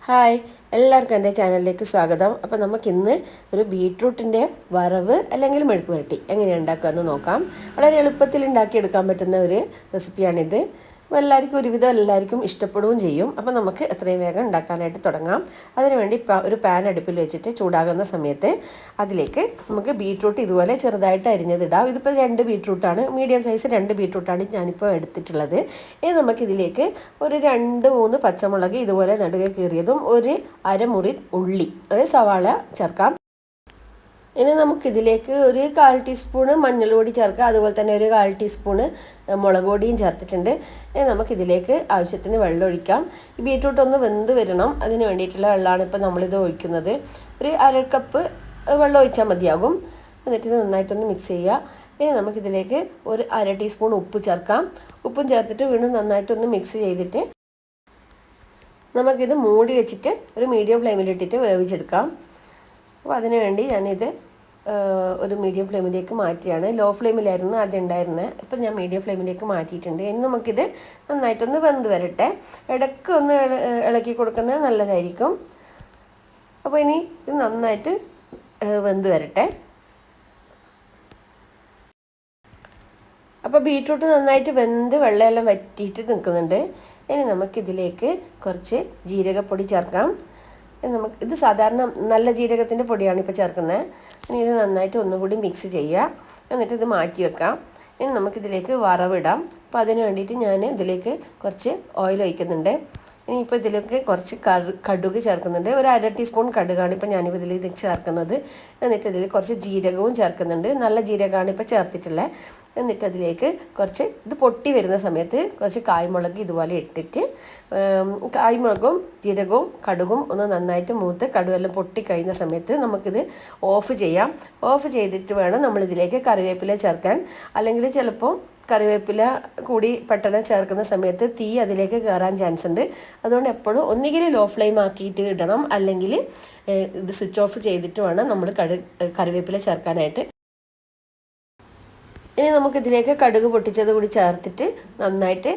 Hi, എല്ലാവർക്കും എൻ്റെ ചാനലിലേക്ക് സ്വാഗതം. അപ്പോൾ നമുക്കിന്ന് ഒരു ബീട്രൂട്ടിൻ്റെ വറവ് അല്ലെങ്കിൽ മെഴുക്ക് പുരട്ടി എങ്ങനെയാണ് ഉണ്ടാക്കുകയെന്ന് നോക്കാം. വളരെ എളുപ്പത്തിൽ ഉണ്ടാക്കിയെടുക്കാൻ പറ്റുന്ന ഒരു റെസിപ്പിയാണിത്. അപ്പോൾ എല്ലാവർക്കും ഇഷ്ടപ്പെടുകയും ചെയ്യും. അപ്പോൾ നമുക്ക് എത്രയും വേഗം ഉണ്ടാക്കാനായിട്ട് തുടങ്ങാം. അതിനുവേണ്ടി ഒരു പാൻ അടുപ്പിൽ വെച്ചിട്ട് ചൂടാകുന്ന സമയത്ത് അതിലേക്ക് നമുക്ക് ബീട്രൂട്ട് ഇതുപോലെ ചെറുതായിട്ട് അരിഞ്ഞതിടാം. ഇതിപ്പോൾ 2 ബീട്രൂട്ടാണ്, മീഡിയം സൈസ് 2 ബീട്രൂട്ടാണ് ഞാനിപ്പോൾ എടുത്തിട്ടുള്ളത്. ഇനി നമുക്കിതിലേക്ക് ഒരു 2-3 പച്ചമുളക് ഇതുപോലെ നടുകെ കീറിയതും ഒരു അരമുറി ഉള്ളി, അതായത് സവാള ചേർക്കാം. ഇനി നമുക്കിതിലേക്ക് ഒരു 1/4 ടീസ്പൂണ് മഞ്ഞൾപ്പൊടി ചേർക്കാം. അതുപോലെ തന്നെ ഒരു 1/4 ടീസ്പൂണ് മുളക് പൊടിയും ചേർത്തിട്ടുണ്ട്. ഇനി നമുക്കിതിലേക്ക് ആവശ്യത്തിന് വെള്ളം ഒഴിക്കാം. ഈ ബീട്രൂട്ട് ഒന്ന് വെന്ത് വരണം, അതിന് വേണ്ടിയിട്ടുള്ള വെള്ളമാണ് ഇപ്പോൾ നമ്മളിത് ഒഴിക്കുന്നത്. ഒരു 1/2 കപ്പ് വെള്ളം ഒഴിച്ചാൽ മതിയാകും. എന്നിട്ട് ഇത് നന്നായിട്ടൊന്ന് മിക്സ് ചെയ്യുക. ഇനി നമുക്കിതിലേക്ക് ഒരു 1/2 ടീസ്പൂൺ ഉപ്പ് ചേർക്കാം. ഉപ്പും ചേർത്തിട്ട് വീണ്ടും നന്നായിട്ടൊന്ന് മിക്സ് ചെയ്തിട്ട് നമുക്കിത് മൂടി വെച്ചിട്ട് ഒരു മീഡിയം ഫ്ലെയിമിലിട്ടിട്ട് വേവിച്ചെടുക്കാം. അപ്പോൾ അതിന് വേണ്ടി ഞാനിത് ഒരു മീഡിയം ഫ്ലെയിമിലേക്ക് മാറ്റിയാണ്. ലോ ഫ്ലെയിമിലായിരുന്നു ആദ്യം ഉണ്ടായിരുന്നത്, ഇപ്പം ഞാൻ മീഡിയം ഫ്ലെയിമിലേക്ക് മാറ്റിയിട്ടുണ്ട്. ഇനി നമുക്കിത് നന്നായിട്ടൊന്ന് വെന്ത് വരട്ടെ. ഇടയ്ക്ക് ഒന്ന് ഇളക്കി കൊടുക്കുന്നത് നല്ലതായിരിക്കും. അപ്പോൾ ഇനി ഇത് നന്നായിട്ട് വെന്ത് വരട്ടെ. അപ്പോൾ ബീട്രൂട്ട് നന്നായിട്ട് വെന്ത് വെള്ളമെല്ലാം വറ്റിയിട്ട് നിൽക്കുന്നുണ്ട്. ഇനി നമുക്കിതിലേക്ക് കുറച്ച് ജീരകപ്പൊടി ചേർക്കാം. ഇത് സാധാരണ നല്ല ജീരകത്തിൻ്റെ പൊടിയാണ് ഇപ്പോൾ ചേർക്കുന്നത്. ഇനി ഇത് നന്നായിട്ട് ഒന്നുകൂടി മിക്സ് ചെയ്യുക. എന്നിട്ട് ഇത് മാറ്റി വെക്കാം. ഇനി നമുക്കിതിലേക്ക് വറവിടാം. അപ്പോൾ അതിന് വേണ്ടിയിട്ട് ഞാൻ ഇതിലേക്ക് കുറച്ച് ഓയിൽ ഒഴിക്കുന്നുണ്ട്. ഇനിയിപ്പോൾ ഇതിലേക്ക് കുറച്ച് കടുക് ചേർക്കുന്നുണ്ട്. ഒരു 1/2 ടീസ്പൂൺ കടുകാണ് ഇപ്പോൾ ഞാനിപ്പോൾ ഇതിലേക്ക് ചേർക്കുന്നത്. എന്നിട്ട് ഇതിൽ കുറച്ച് ജീരകവും ചേർക്കുന്നുണ്ട്. നല്ല ജീരകമാണ് ഇപ്പോൾ ചേർത്തിട്ടുള്ളത്. എന്നിട്ട് അതിലേക്ക് കുറച്ച് ഇത് പൊട്ടി വരുന്ന സമയത്ത് കുറച്ച് കായ്മുളക് ഇതുപോലെ ഇട്ടിട്ട് കായ്മുളകും ജീരകവും കടുകും ഒന്ന് നന്നായിട്ട് മൂത്ത് കടുകെല്ലാം പൊട്ടി കഴിയുന്ന സമയത്ത് നമുക്കിത് ഓഫ് ചെയ്യാം. ഓഫ് ചെയ്തിട്ട് വേണം നമ്മളിതിലേക്ക് കറിവേപ്പില ചേർക്കാൻ. അല്ലെങ്കിൽ ചിലപ്പോൾ കറിവേപ്പില കൂടി പെട്ടെന്ന് ചേർക്കുന്ന സമയത്ത് തീ അതിലേക്ക് കയറാൻ ചാൻസ് ഉണ്ട്. അതുകൊണ്ട് എപ്പോഴും ഒന്നുകിൽ ലോ ഫ്ലെയിം ആക്കിയിട്ട് ഇടണം, അല്ലെങ്കിൽ ഇത് സ്വിച്ച് ഓഫ് ചെയ്തിട്ട് വേണം നമ്മൾ കറിവേപ്പില ചേർക്കാനായിട്ട്. ഇനി നമുക്കിതിലേക്ക് കടുക് പൊട്ടിച്ചത് കൂടി ചേർത്തിട്ട് നന്നായിട്ട്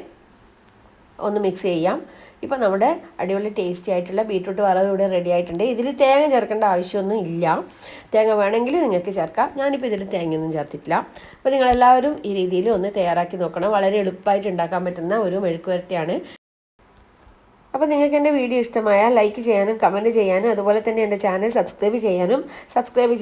ഒന്ന് മിക്സ് ചെയ്യാം. ഇപ്പോൾ നമ്മുടെ അടിപൊളി ടേസ്റ്റി ആയിട്ടുള്ള ബീട്രൂട്ട് വറവ് ഇവിടെ റെഡി ആയിട്ടുണ്ട്. ഇതിൽ തേങ്ങ ചേർക്കേണ്ട ആവശ്യമൊന്നും ഇല്ല. തേങ്ങ വേണമെങ്കിൽ നിങ്ങൾക്ക് ചേർക്കാം. ഞാനിപ്പോൾ ഇതിൽ തേങ്ങയൊന്നും ചേർത്തിട്ടില്ല. അപ്പോൾ നിങ്ങളെല്ലാവരും ഈ രീതിയിൽ ഒന്ന് തയ്യാറാക്കി നോക്കണം. വളരെ എളുപ്പമായിട്ട് ഉണ്ടാക്കാൻ പറ്റുന്ന ഒരു മെഴുക്ക് പുരട്ടിയാണ്. അപ്പോൾ നിങ്ങൾക്ക് എൻ്റെ വീഡിയോ ഇഷ്ടമായാൽ ലൈക്ക് ചെയ്യാനും കമൻറ്റ് ചെയ്യാനും അതുപോലെ തന്നെ എൻ്റെ ചാനൽ സബ്സ്ക്രൈബ്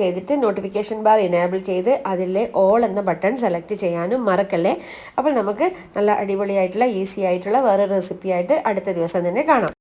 ചെയ്തിട്ട് നോട്ടിഫിക്കേഷൻ ബാർ എനേബിൾ ചെയ്ത് അതിലെ ഓൾ എന്ന ബട്ടൺ സെലക്ട് ചെയ്യാനും മറക്കല്ലേ. അപ്പോൾ നമുക്ക് നല്ല അടിപൊളിയായിട്ടുള്ള ഈസി ആയിട്ടുള്ള വേറെ റെസിപ്പി ആയിട്ട് അടുത്ത ദിവസം തന്നെ കാണാം.